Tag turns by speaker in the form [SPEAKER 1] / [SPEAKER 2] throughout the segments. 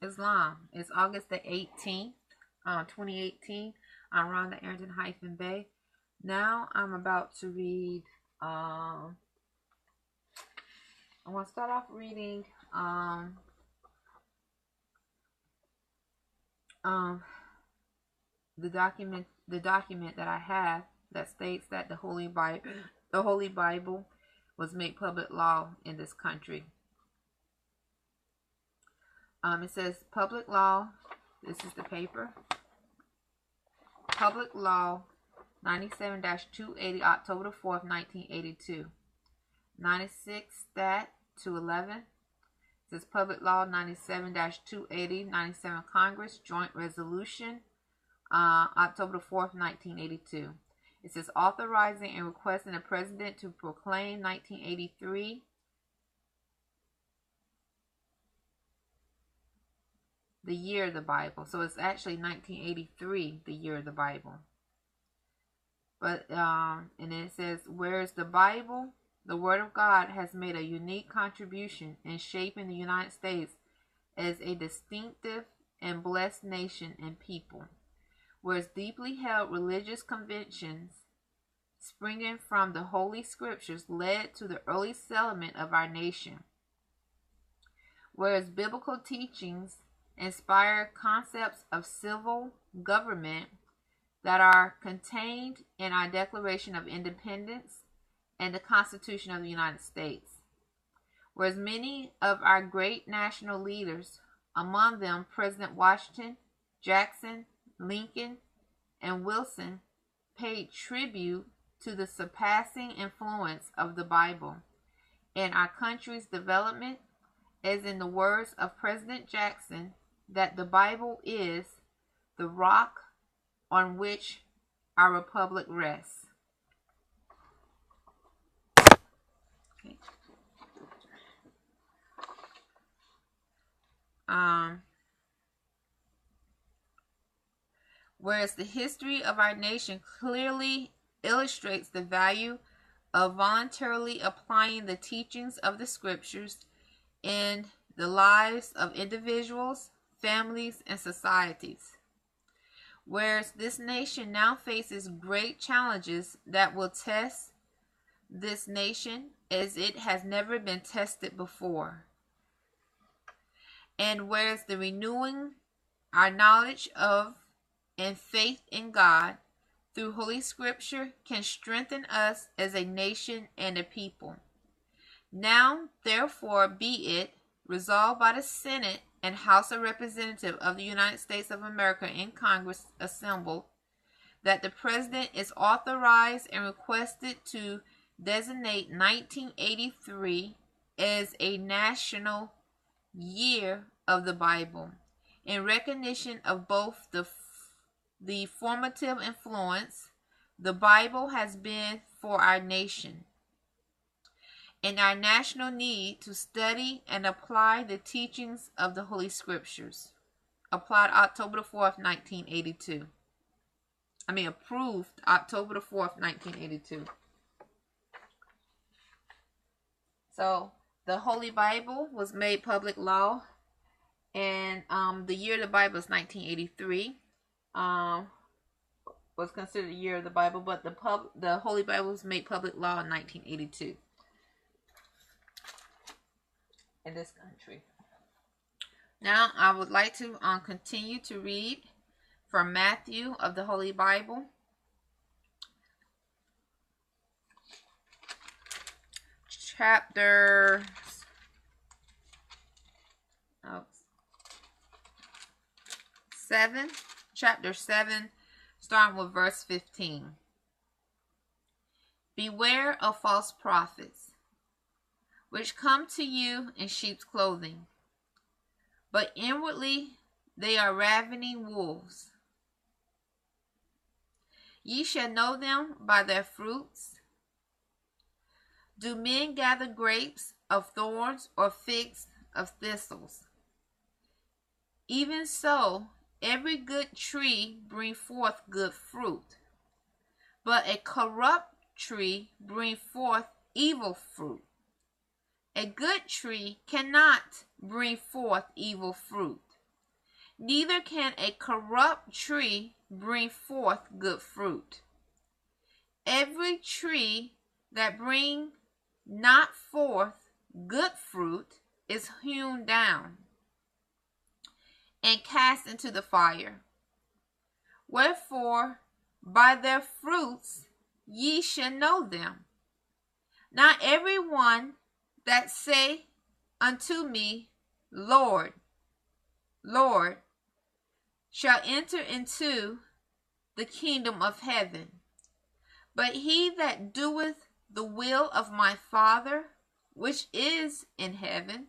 [SPEAKER 1] Islam. It's August the 18th, 2018. I'm Rhonda Arrington-Bey. Now I'm about to read, I want to start off reading the document that I have that states that the Holy Bible was made public law in this country. It says public law. This is the paper. Public Law 97-280, October the 4th, 1982. 96 Stat 211. It says Public Law 97-280, 97 Congress Joint Resolution, October the 4th, 1982. It says authorizing and requesting the President to proclaim 1983 the year of the Bible. So it's actually 1983, the year of the Bible. But and then it says, whereas the Bible, the Word of God, has made a unique contribution in shaping the United States as a distinctive and blessed nation and people, whereas deeply held religious convictions springing from the Holy Scriptures led to the early settlement of our nation, whereas biblical teachings inspired concepts of civil government that are contained in our Declaration of Independence and the Constitution of the United States. Whereas many of our great national leaders, among them President Washington, Jackson, Lincoln, and Wilson, paid tribute to the surpassing influence of the Bible in our country's development, as in the words of President Jackson, that the Bible is the rock on which our republic rests. Okay. Whereas the history of our nation clearly illustrates the value of voluntarily applying the teachings of the Scriptures in the lives of individuals, families, and societies. Whereas this nation now faces great challenges that will test this nation as it has never been tested before. And whereas the renewing our knowledge of and faith in God through Holy Scripture can strengthen us as a nation and a people. Now, therefore, be it resolved by the Senate and House of Representatives of the United States of America in Congress assembled, that the President is authorized and requested to designate 1983 as a national year of the Bible, in recognition of both the formative influence the Bible has been for our nation, and our national need to study and apply the teachings of the Holy Scriptures. Applied October the 4th, 1982. Approved October the 4th, 1982. So, the Holy Bible was made public law, and the year of the Bible is 1983. Was considered the year of the Bible, but the Holy Bible was made public law in 1982. In this country. Now I would like to continue to read from Matthew of the Holy Bible, chapter 7, starting with verse 15. Beware of false prophets, which come to you in sheep's clothing, but inwardly they are ravening wolves. Ye shall know them by their fruits. Do men gather grapes of thorns or figs of thistles? Even so, every good tree bring forth good fruit, but a corrupt tree bring forth evil fruit. A good tree cannot bring forth evil fruit, neither can a corrupt tree bring forth good fruit. Every tree that bring not forth good fruit is hewn down and cast into the fire. Wherefore, by their fruits ye shall know them. Not every one that say unto me, Lord, Lord, shall enter into the kingdom of heaven, but he that doeth the will of my Father which is in heaven.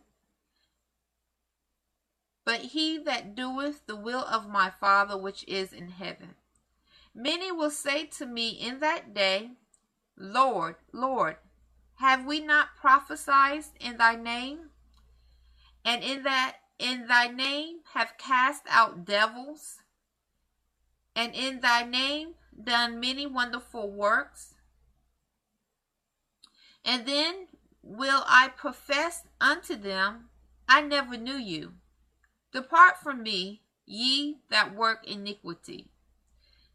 [SPEAKER 1] But he that doeth the will of my Father which is in heaven. Many will say to me in that day, Lord, Lord, have we not prophesied in thy name? And in thy name have cast out devils? And in thy name done many wonderful works? And then will I profess unto them, I never knew you. Depart from me, ye that work iniquity.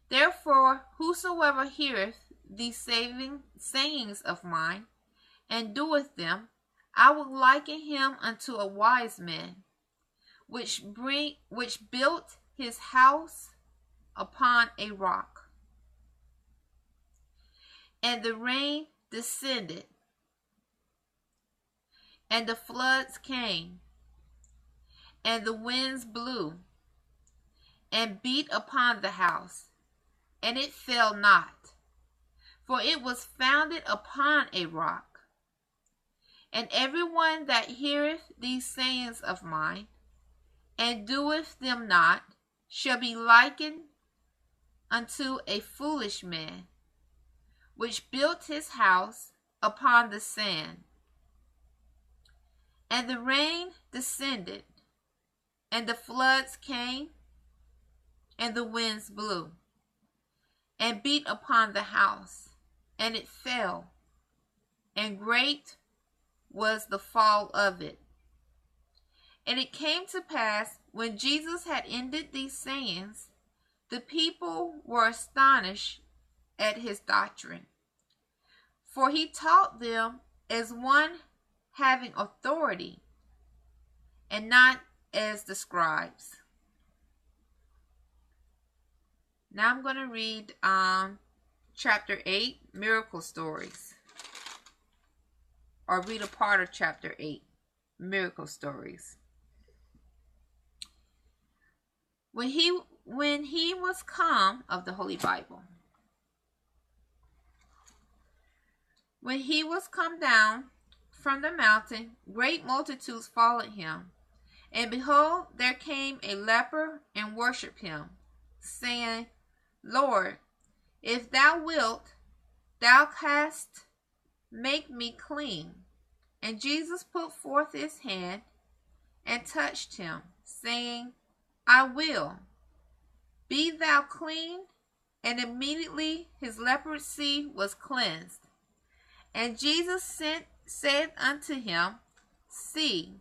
[SPEAKER 1] Therefore, whosoever heareth these sayings of mine, and doeth them, I will liken him unto a wise man, which built his house upon a rock. And the rain descended, and the floods came, and the winds blew, and beat upon the house, and it fell not, for it was founded upon a rock. And every one that heareth these sayings of mine, and doeth them not, shall be likened unto a foolish man, which built his house upon the sand. And the rain descended, and the floods came, and the winds blew, and beat upon the house, and it fell, and great was the fall of it. And it came to pass, when Jesus had ended these sayings, the people were astonished at his doctrine. For he taught them as one having authority, and not as the scribes. Now I'm going to read chapter 8, Miracle Stories. Or read a part of chapter 8, Miracle Stories. When he was come of the Holy Bible. When he was come down from the mountain, great multitudes followed him. And behold, there came a leper and worshipped him, saying, Lord, if thou wilt, thou canst make me clean. And Jesus put forth his hand and touched him, saying, I will. Be thou clean. And immediately his leprosy was cleansed. And Jesus said unto him, See,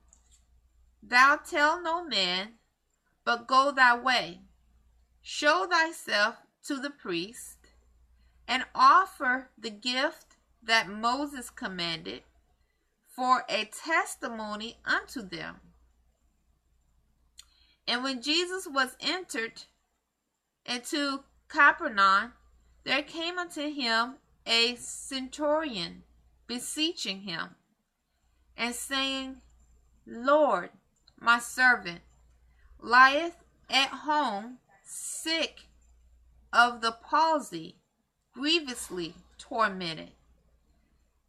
[SPEAKER 1] thou tell no man, but go thy way. Show thyself to the priest, and offer the gift that Moses commanded, for a testimony unto them. And when Jesus was entered into Capernaum, there came unto him a centurion, beseeching him, and saying, Lord, my servant lieth at home sick of the palsy, grievously tormented.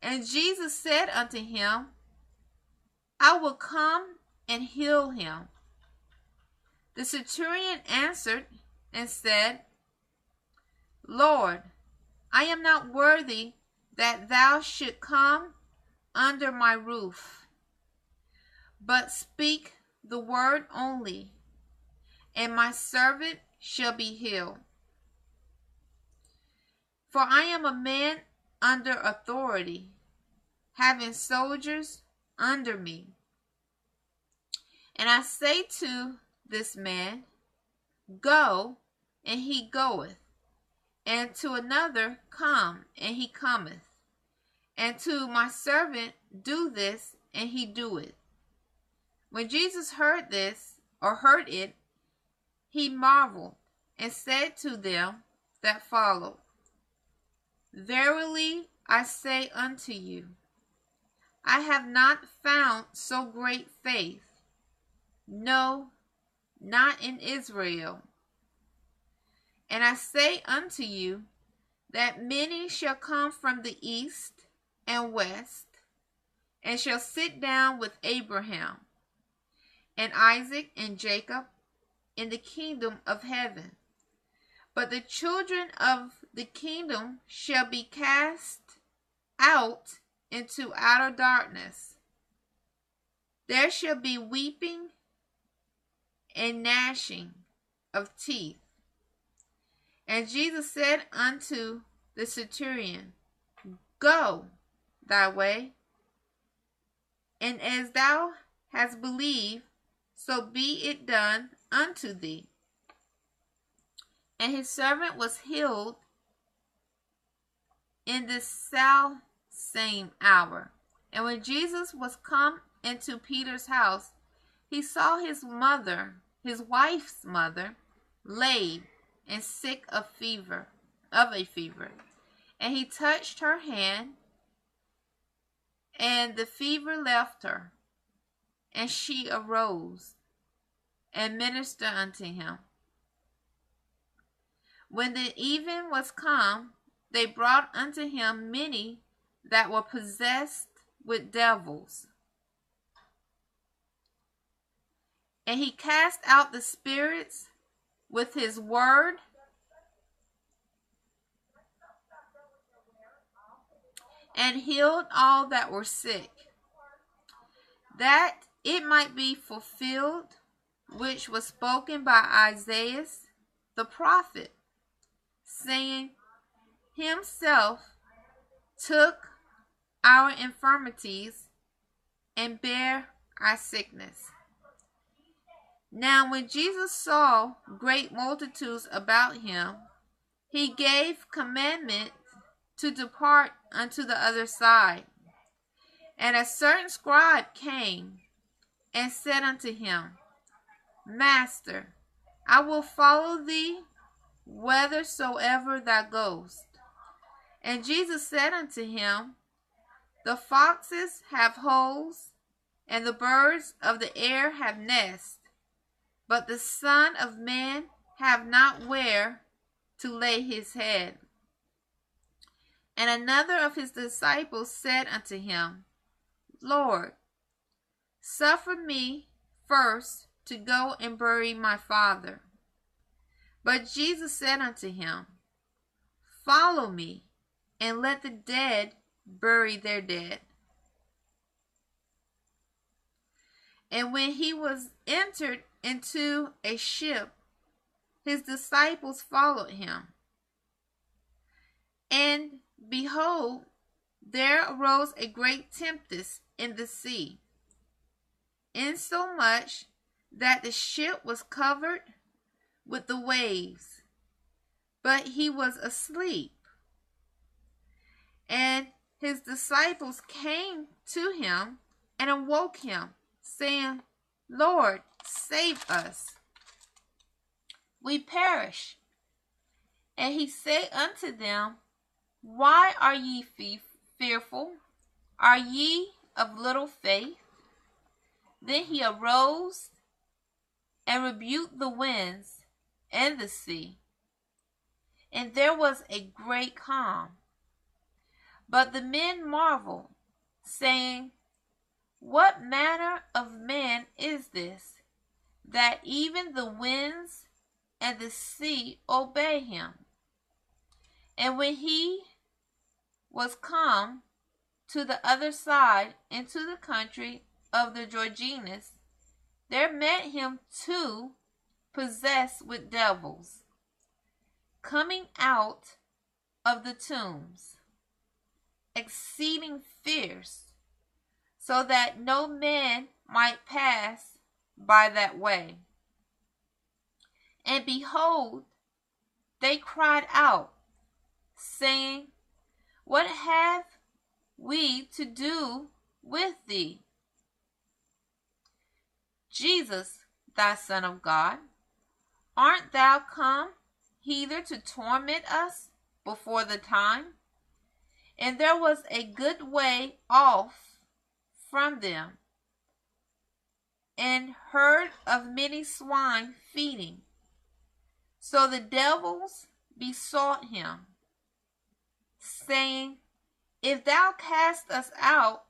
[SPEAKER 1] And Jesus said unto him, I will come and heal him. The centurion answered and said, Lord, I am not worthy that thou should come under my roof, but speak the word only, and my servant shall be healed. For I am a man under authority, having soldiers under me. And I say to this man, Go, and he goeth, and to another, Come, and he cometh, and to my servant, Do this, and he doeth. When Jesus heard this, or heard it, he marveled, and said to them that followed, Verily I say unto you, I have not found so great faith, no, not in Israel. And I say unto you, that many shall come from the east and west, and shall sit down with Abraham and Isaac and Jacob in the kingdom of heaven. But the children of the kingdom shall be cast out into outer darkness. There shall be weeping and gnashing of teeth. And Jesus said unto the centurion, Go thy way, and as thou hast believed, so be it done unto thee. And his servant was healed in the same hour. And when Jesus was come into Peter's house, he saw his wife's mother, laid and sick of a fever. And he touched her hand, and the fever left her, and she arose and ministered unto him. When the even was come, they brought unto him many that were possessed with devils. And he cast out the spirits with his word, and healed all that were sick, that it might be fulfilled which was spoken by Isaiah the prophet, saying, Himself took our infirmities and bare our sickness. Now when Jesus saw great multitudes about him, he gave commandment to depart unto the other side. And a certain scribe came and said unto him, Master, I will follow thee whithersoever thou goest. And Jesus said unto him, The foxes have holes, and the birds of the air have nests, but the Son of Man have not where to lay his head. And another of his disciples said unto him, Lord, suffer me first to go and bury my father. But Jesus said unto him, Follow me, and let the dead bury their dead. And when he was entered into a ship, his disciples followed him. And behold, there arose a great tempest in the sea, insomuch that the ship was covered with the waves, but he was asleep. And his disciples came to him and awoke him, saying, Lord, save us, we perish. And he said unto them, Why are ye fearful? Are ye of little faith? Then he arose and rebuked the winds and the sea, and there was a great calm. But the men marveled, saying, What manner of man is this, that even the winds and the sea obey him? And when he was come to the other side into the country of the Jordanes, there met him two possessed with devils, coming out of the tombs, exceeding fierce, so that no man might pass by that way. And behold, they cried out, saying, What have we to do with thee, Jesus, thy Son of God? Art thou come hither to torment us before the time? And there was a good way off from them, and herd of many swine feeding. So the devils besought him, saying, If thou cast us out,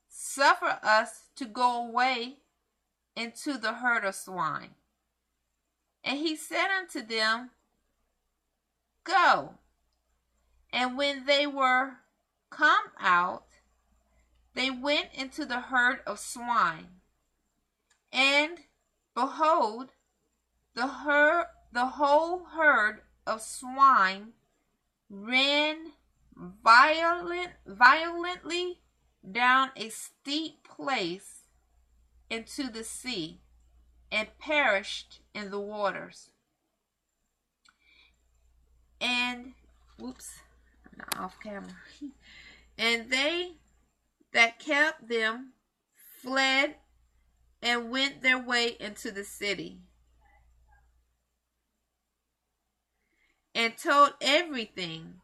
[SPEAKER 1] suffer us to go away into the herd of swine. And he said unto them, Go. And when they were come out, they went into the herd of swine. And behold, the whole herd of swine ran violently down a steep place into the sea, and perished in the waters. And I'm not off camera. And they that kept them fled and went their way into the city, and told everything,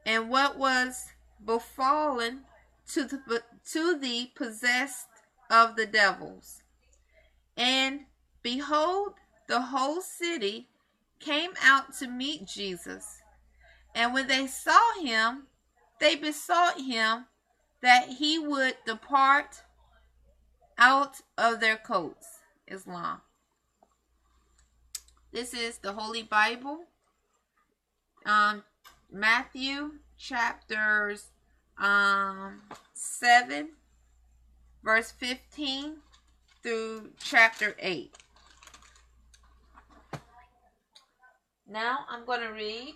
[SPEAKER 1] and what was befallen to the possessed of the devils. And behold, the whole city came out to meet Jesus. And when they saw him, they besought him that he would depart out of their coasts. Islam. This is the Holy Bible. Matthew chapters 7, verse 15 through chapter 8. Now I'm going to read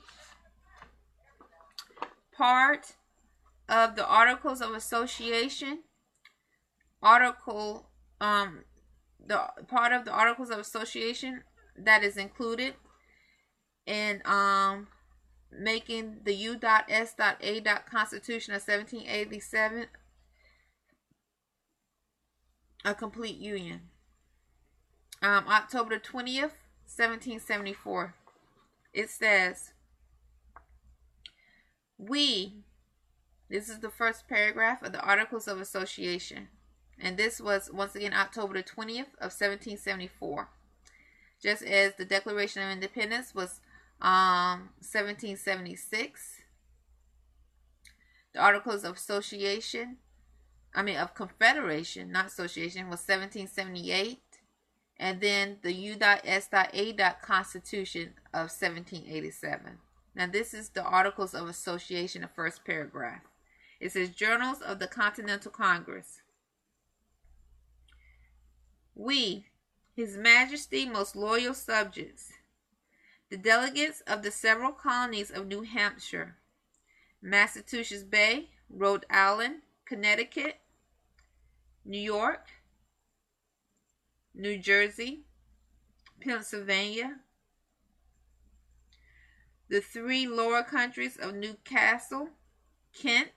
[SPEAKER 1] part of the Articles of Association. The part of the Articles of Association that is included in making the U.S.A. Constitution of 1787 a complete union. October the 20th, 1774. It says, this is the first paragraph of the Articles of Association. And this was, once again, October the 20th of 1774. Just as the Declaration of Independence was 1776. The Articles of Confederation, not Association, was 1778. And then the U.S.A. Constitution of 1787. Now this is the Articles of Association, the first paragraph. It says, Journals of the Continental Congress. We, His Majesty, most loyal subjects, the delegates of the several colonies of New Hampshire, Massachusetts Bay, Rhode Island, Connecticut, New York, New Jersey, Pennsylvania, the three lower countries of Newcastle, Kent,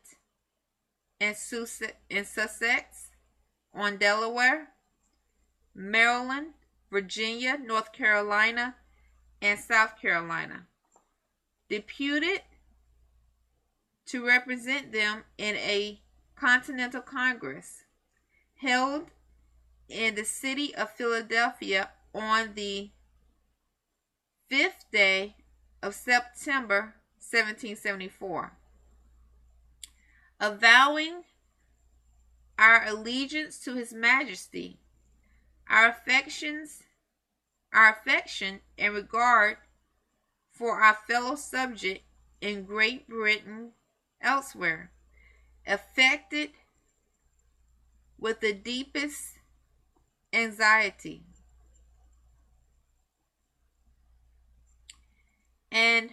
[SPEAKER 1] and Sussex on Delaware, Maryland, Virginia, North Carolina, and South Carolina, deputed to represent them in a Continental Congress held in the city of Philadelphia on the 5th day of September 1774, avowing our allegiance to His Majesty, our affection and regard for our fellow subject in Great Britain elsewhere, affected with the deepest anxiety and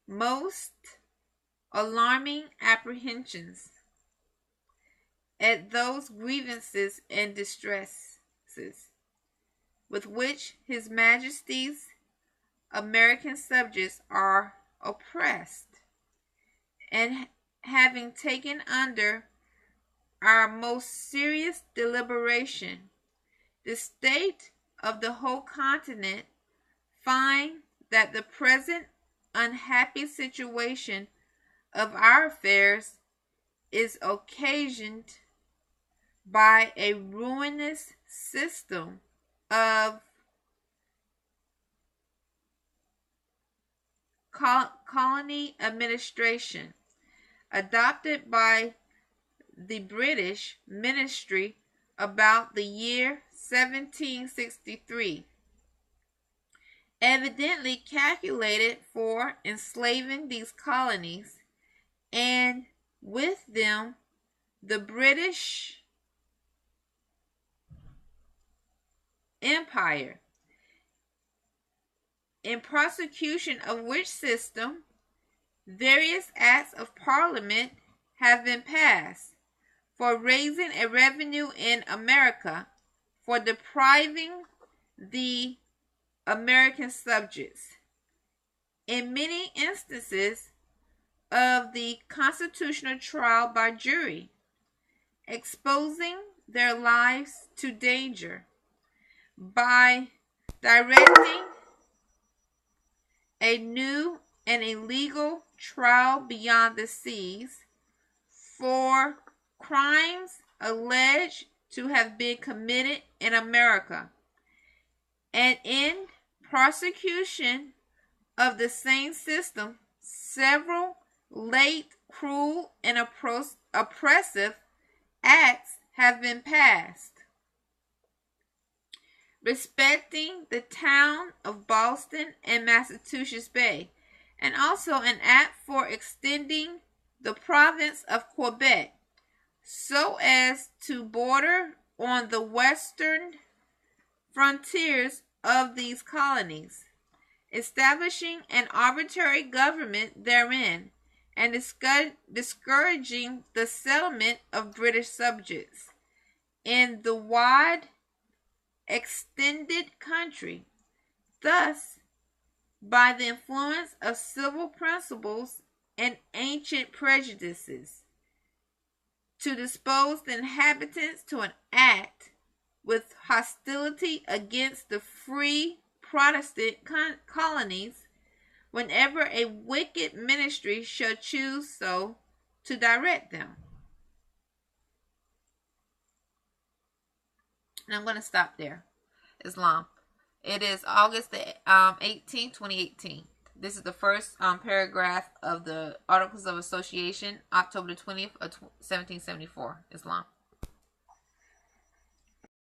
[SPEAKER 1] most alarming apprehensions at those grievances and distresses with which His Majesty's American subjects are oppressed, and having taken under our most serious deliberation the state of the whole continent, find that the present unhappy situation of our affairs is occasioned by a ruinous system of colony administration adopted by the British ministry about the year 1763, evidently calculated for enslaving these colonies, and with them the British Empire, in prosecution of which system various acts of Parliament have been passed for raising a revenue in America, for depriving the American subjects, in many instances, of the constitutional trial by jury, exposing their lives to danger, by directing a new and illegal trial beyond the seas for crimes alleged to have been committed in America, and in prosecution of the same system several late cruel and oppressive acts have been passed respecting the town of Boston and Massachusetts Bay, and also an act for extending the province of Quebec so as to border on the western frontiers of these colonies, establishing an arbitrary government therein, and discouraging the settlement of British subjects in the wide extended country. Thus, by the influence of civil principles and ancient prejudices, to dispose the inhabitants to an act with hostility against the free Protestant colonies, whenever a wicked ministry shall choose so to direct them. And I'm going to stop there. Islam. It is August the 18th, 2018. This is the first paragraph of the Articles of Association, October the 20th of 1774. Islam.